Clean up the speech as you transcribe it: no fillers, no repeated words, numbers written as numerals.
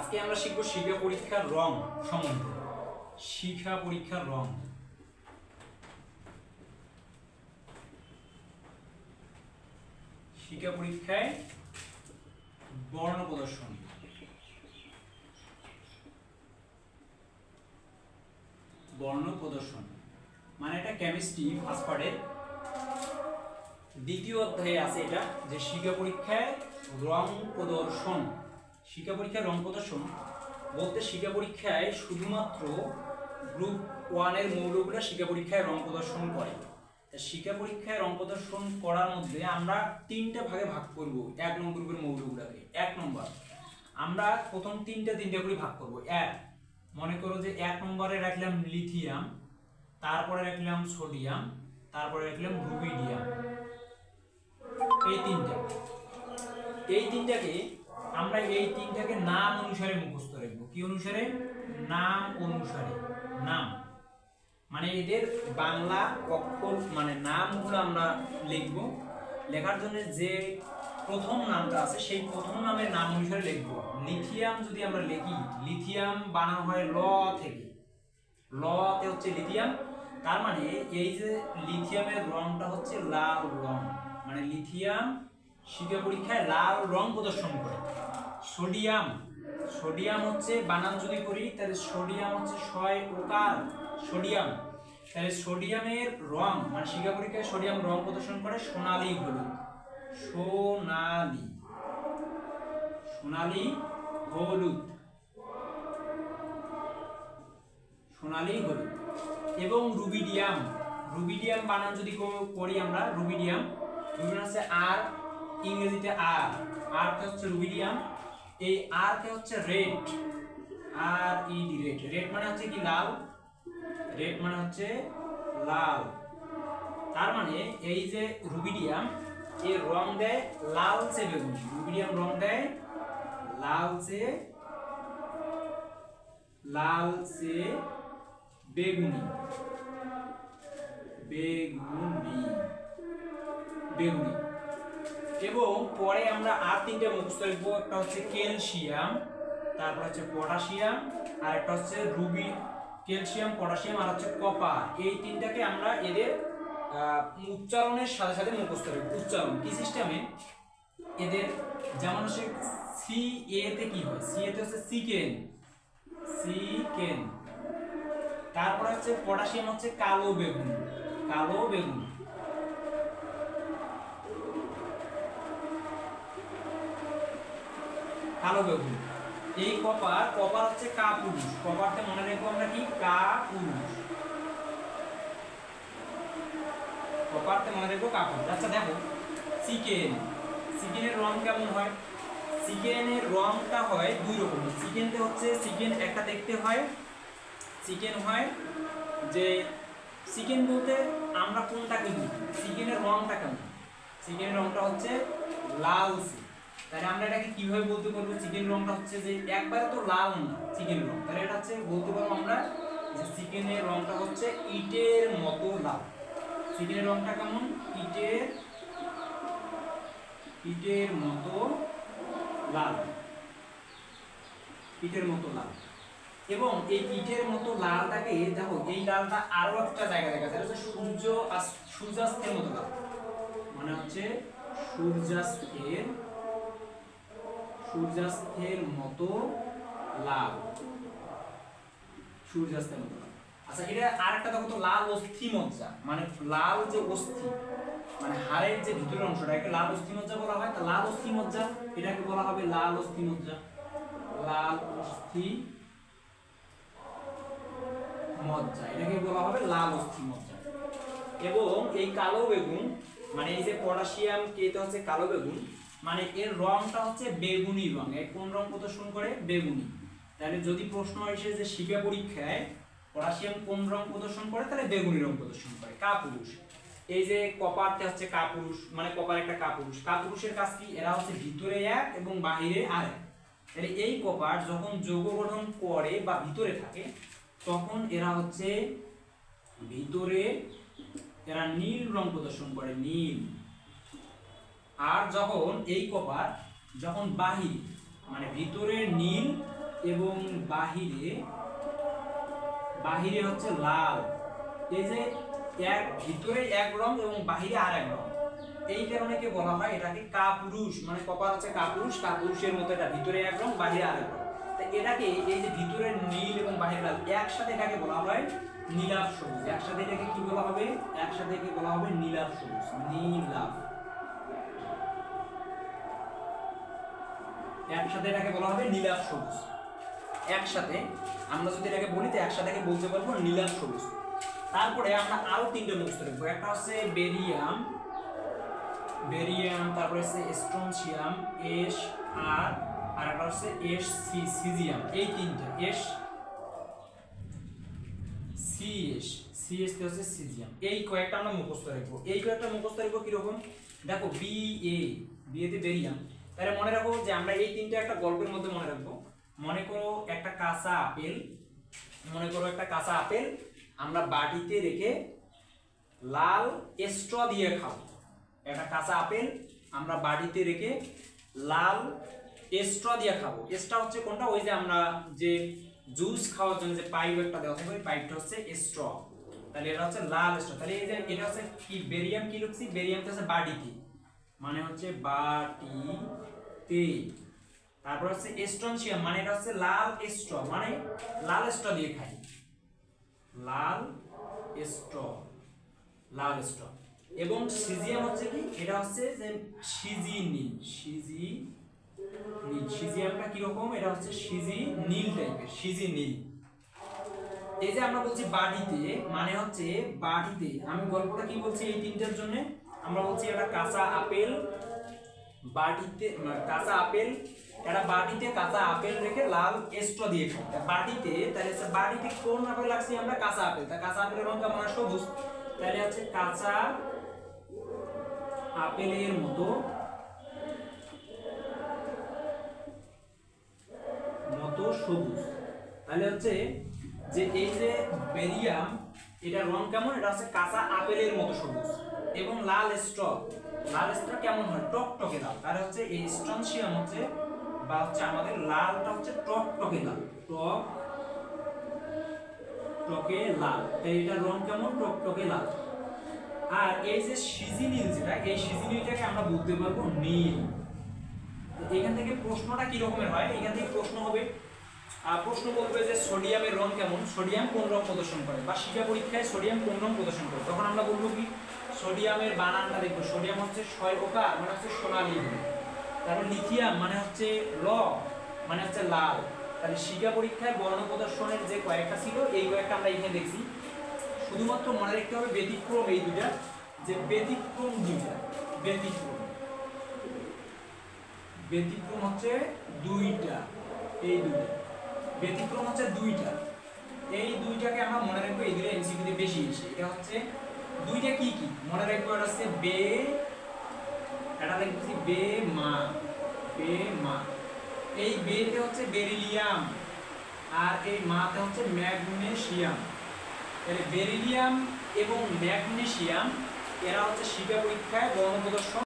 আজকে আমরা শিখব শিক্ষা পরীক্ষার রং সম্বন্ধে। শিক্ষা পরীক্ষার রং। শিক্ষা পরীক্ষায় বর্ণ প্রদর্শন। বর্ণ প্রদর্শন মানে এটা কেমিস্ট্রি ফার্স্ট পার্টের দ্বিতীয় অধ্যায়ে আছে এটা, যে শিক্ষা পরীক্ষায় রং প্রদর্শন। শিক্ষা পরীক্ষায় রং প্রদর্শন বলতে শিক্ষা পরীক্ষায় শুধুমাত্র গ্রুপ 1 এর মৌলগুলো শিক্ষা পরীক্ষায় রং প্রদর্শন করে। শিক্ষা পরীক্ষায় রং প্রদর্শন করার মধ্যে আমরা তিনটা ভাগে ভাগ করব। 1 নম্বর গ্রুপের মৌলগুলোকে 1 নম্বর আমরা প্রথম তিনটা করে ভাগ করব। মনে করো যে 1 নম্বরে রাখলাম লিথিয়াম, তারপরে রাখলাম সোডিয়াম, তারপরে রাখলাম রুবিডিয়াম। এই তিনটাকে আমরা নাম অনুসারে মুখস্থ রাখবো। কি অনুসারে? নাম অনুসারে। নাম মানে এদের বাংলা অক্ষর মানে নামগুলো আমরা লিখবো। লেখার জন্য যে প্রথম নামটা আছে সেই প্রথম নামের নাম অনুসারে লিখবো। লিথিয়াম যদি আমরা লিখি, লিথিয়াম বানানো হয় ল থেকে। ল তে হচ্ছে লিথিয়াম, তার মানে এই যে লিথিয়ামের রংটা হচ্ছে লাল রং, মানে লিথিয়াম শিক্ষা পরীক্ষায় লাল রং প্রদর্শন করে। সোডিয়াম, সোডিয়াম হচ্ছে বানান যদি করি তাহলে সোডিয়াম হচ্ছে শয় ওকার সোডিয়াম, তাহলে সোডিয়ামের রং মানে শিক্ষা পরীক্ষায় সোডিয়াম রং প্রদর্শন করে সোনালী হলুদ। সোনালী, সোনালী হলুদ, সোনালী হলুদ। এবং রুবিডিয়াম, রুবিডিয়াম বানান যদি করি আমরা, রুবিডিয়াম হচ্ছে আর, ইংরেজিতে আর, আরটা হচ্ছে রুবিডিয়াম। এই আরটা হচ্ছে red, R E D red. Red মানে হচ্ছে কি লাল, রেড মানে হচ্ছে লাল। তার মানে এই যে রুবিডিয়াম এর রং দেয় লালচে বেগুনি। রুবিডিয়াম রং দেয় লালচে বেগুনি, বেগুনি, বেগুনি। এবং পরে আমরা আর তিনটে মুখস্থ লিখবো। একটা হচ্ছে ক্যালসিয়াম, তারপর হচ্ছে পটাশিয়াম, আর একটা হচ্ছে ক্যালসিয়াম, পটাশিয়াম, আর হচ্ছে কপার। এই তিনটাকে আমরা এদের উচ্চারণের সাথে সাথে মুখস্থ লিখবো। উচ্চারণ কি সিস্টেমে এদের, যেমন হচ্ছে সি এ তে কি হয়, সি এ তে হচ্ছে সিকেন, সিকেন। তারপর হচ্ছে পটাশিয়াম হচ্ছে কালো বেগুন, কালো বেগুন। কালো বেগুন। এই কপার, কপার হচ্ছে কাপুরুষ। কপারতে মনে রাখবো আমরা কি, কাপুরুষ। কপারতে মনে রাখবো কাপুরুষ। আচ্ছা দেখো চিকেন, চিকেনের রং কেমন হয়? চিকেনের রংটা হয় দুই রকম। চিকেনতে হচ্ছে চিকেন একটা দেখতে হয়, চিকেন হয় যে চিকেন বলতে আমরা কোনটাকে বুঝি, চিকেনের রংটা কেমন? চিকেনের রংটা হচ্ছে লালচে। তাহলে আমরা এটাকে কিভাবে বলতে পারবো চিকেন রংটা হচ্ছে যে একবারে তো লাল না চিকেন রং, তাহলে এটা হচ্ছে বলতে পারবো আমরা যে চিকেনের রংটা হচ্ছে ইটের মতো লাল। চিকেনের রংটা কেমন? ইটের মতো লাল, ইটের মতো লাল। এবং এই ইটের মতো লালটাকে দেখো, এই লালটা আরো একটা জায়গা দেখা যায়, সূর্যাস্তের মতো লাল, মানে হচ্ছে সূর্যাস্তের মতো লাল, সূর্যাস্তের মতো লাল। আচ্ছা এটা আরেকটা দেখো তো, লাল অস্থি মজ্জা, মানে লাল যে অস্থি মানে হাড়ের যে ভিতরের অংশটা, একে লাল অস্থি মজ্জা বলা হয়। তা লাল অস্থি মজ্জা এটাকে বলা হবে লাল অস্থি মজ্জা, লাল অস্থি মজ্জা, এটাকে বলা হবে লাল অস্থি মজ্জা। এবং এই কালো বেগুন মানে এই যে পটাশিয়াম কেতে হচ্ছে কালো বেগুন, মানে এর রংটা হচ্ছে বেগুনি রং। এর কোন রং প্রদর্শন করে? বেগুনি। তাহলে যদি প্রশ্ন আসে যে শিক্ষা পরীক্ষায় পটাশিয়াম কোন রং প্রদর্শন করে, তাহলে বেগুনি রং প্রদর্শন করে। কাপুরুষ, এই যে কপারটা হচ্ছে কাপুরুষ, মানে কপার একটা কাপুরুষ। কাপুরুষের কাজ কি? এরা হচ্ছে ভিতরে এক এবং বাহিরে আরেক। তাহলে এই কপার যখন যৌগ গঠন করে বা ভিতরে থাকে তখন এরা হচ্ছে ভিতরে এরা নীল রং প্রদর্শন করে, নীল। আর যখন এই কপার যখন বাহিরে মানে ভিতরে নীল এবং বাহিরে বাহিরে হচ্ছে লাল। এই যে এক ভিতরে এক রং এবং বাহিরে আর এক রং, এই কারণে কি বলা হয় এটাকে কাপুরুষ। মানে কপাল হচ্ছে কাপুরুষ, কাপুরুষের মতো এটা ভিতরে এক রং বাহিরে আর এক রং। তো এটাকে এই যে ভিতরে নীল এবং বাহিরে লাল একসাথে এটাকে বলা হয় নীলাভ সবুজ। একসাথে এটাকে কি বলা হবে? একসাথে একে বলা হবে নীলাভ সবুজ, নীলাভ। একসাথে এটাকে বলা হবে নীলাভ সবুজ। একসাথে আমরা যদি এটাকে বলি তো একসাথে বলতে পারবো নীলাভ সবুজ। তারপরে আমরা আরো তিনটে মুখস্থ রাখবো। একটা হচ্ছে বেরিয়াম, বেরিয়াম, তারপরে হচ্ছে স্ট্রনশিয়াম এস আর একটা হচ্ছে এস সি, সিজিয়াম। এই তিনটা S C S, C S তে হচ্ছে সিজিয়াম। এই কয়েকটা আমরা মুখস্থ রাখবো। এই কয়েকটা মুখস্থ রাখবো কিরকম দেখো, বি এ, বি এ তে বেরিয়াম। তাহলে মনে রাখো যে আমরা এই তিনটা একটা গল্পের মধ্যে মনে রাখবো। মনে করো একটা কাঁচা আপেল, মনে করো একটা কাঁচা আপেল আমরা বাটিতে রেখে লাল স্ট্র দিয়ে খাবো। একটা কাঁচা আপেল আমরা বাটিতে রেখে লাল স্ট্র দিয়ে খাবো। স্ট্র হচ্ছে কোনটা? ওই যে আমরা যে জুস খাওয়ার জন্য যে পাইপ একটা দেওয়া থাকে, ওই পাইপটা হচ্ছে স্ট্র। তাহলে এটা হচ্ছে লাল স্ট্র। তাহলে এই যে এটা হচ্ছে কি বেরিয়াম, কি লিখছি? বেরিয়ামটা হচ্ছে বাটিতে, মানে হচ্ছে বাটিতে। তারপর হচ্ছে স্ট্রনশিয়াম, মানে এটা হচ্ছে লাল স্ট্র, মানে লাল স্ট্র দিয়ে খাই, লাল স্ট্র, লাল স্ট্র। এবং সিজিয়াম হচ্ছে কি? এটা হচ্ছে যে সিজি নীল, সিজি নীল। সিজিয়ামটা কি রকম? এটা হচ্ছে সিজি নীল টাইপের, সিজি নীল। এই যে আমরা বলছি বাটিতে, মানে হচ্ছে বাটিতে। আমি গল্পটা কি বলছি এই তিনটার জন্য? আমরা বলছি একটা কাঁচা আপেল বাটিতে, কাঁচা আপেল, এটা বাটিতে কাঁচা আপেল রেখে লাল স্ট্র দিয়ে খাই। বাটিতে, তাহলে বাটিতে কোন আপেল রাখছি আমরা? কাঁচা আপেল। তা কাঁচা আপেলের রং কেমন? সবুজ। তাহলে হচ্ছে কাঁচা আপেলের মতো মতো সবুজ। তাহলে হচ্ছে যে এই যে বেরিয়াম, এটা রং কেমন? এটা হচ্ছে কাঁচা আপেলের মতো সবুজ। এবং লাল স্ট্র, লাল স্ট্র কেমন হয়? টকটকে লাল। তাহলে হচ্ছে এই স্ট্রনশিয়াম হচ্ছে বা হচ্ছে আমাদের লালটা হচ্ছে টকটকে লাল, টকটকে লাল। এইটা রং কেমন? টকটকে লাল। আর এই যে সিজি নীল, যেটা এই সিজি নীলটাকে আমরা বলতে পারবো নীল। এখান থেকে প্রশ্নটা কি রকমের হয়? এখান থেকে প্রশ্ন হবে, প্রশ্ন বলবে যে সোডিয়ামের রং কেমন, সোডিয়াম কোন রং প্রদর্শন করে, বা শিক্ষা পরীক্ষায় সোডিয়াম কোন রং প্রদর্শন করে। তখন আমরা বলবো কি? সোডিয়ামের বানানটা দেখবো। সোডিয়াম হচ্ছে শয়বকার, মানে হচ্ছে সোনালী। তারপর লিথিয়াম মানে হচ্ছে ল, মানে হচ্ছে লাল। তাহলে শিক্ষা পরীক্ষায় বর্ণ প্রদর্শনের যে কয়েকটা ছিল, এই কয়েকটা আমরা এখানে দেখছি। শুধুমাত্র মনে রাখতে হবে ব্যতিক্রম এই দুইটা, যে ব্যতিক্রম দুইটা, ব্যতিক্রম, ব্যতিক্রম হচ্ছে দুইটা, এই দুইটা ব্যতিক্রম হচ্ছে দুইটা। এই দুইটাকে আমরা মনে রাখবো, এই দুইটা এমসিকিউতে বেশি এসে। এটা হচ্ছে দুইটা কি কি মনে রাখবো? এটা হচ্ছে বে, এটা লিখছি বে মা, বে মা। এই বেতে হচ্ছে বেরিলিয়াম আর এই মাতে হচ্ছে ম্যাগনেসিয়াম। তাহলে বেরিলিয়াম এবং ম্যাগনেসিয়াম এরা হচ্ছে শিক্ষা পরীক্ষায় বর্ণ প্রদর্শন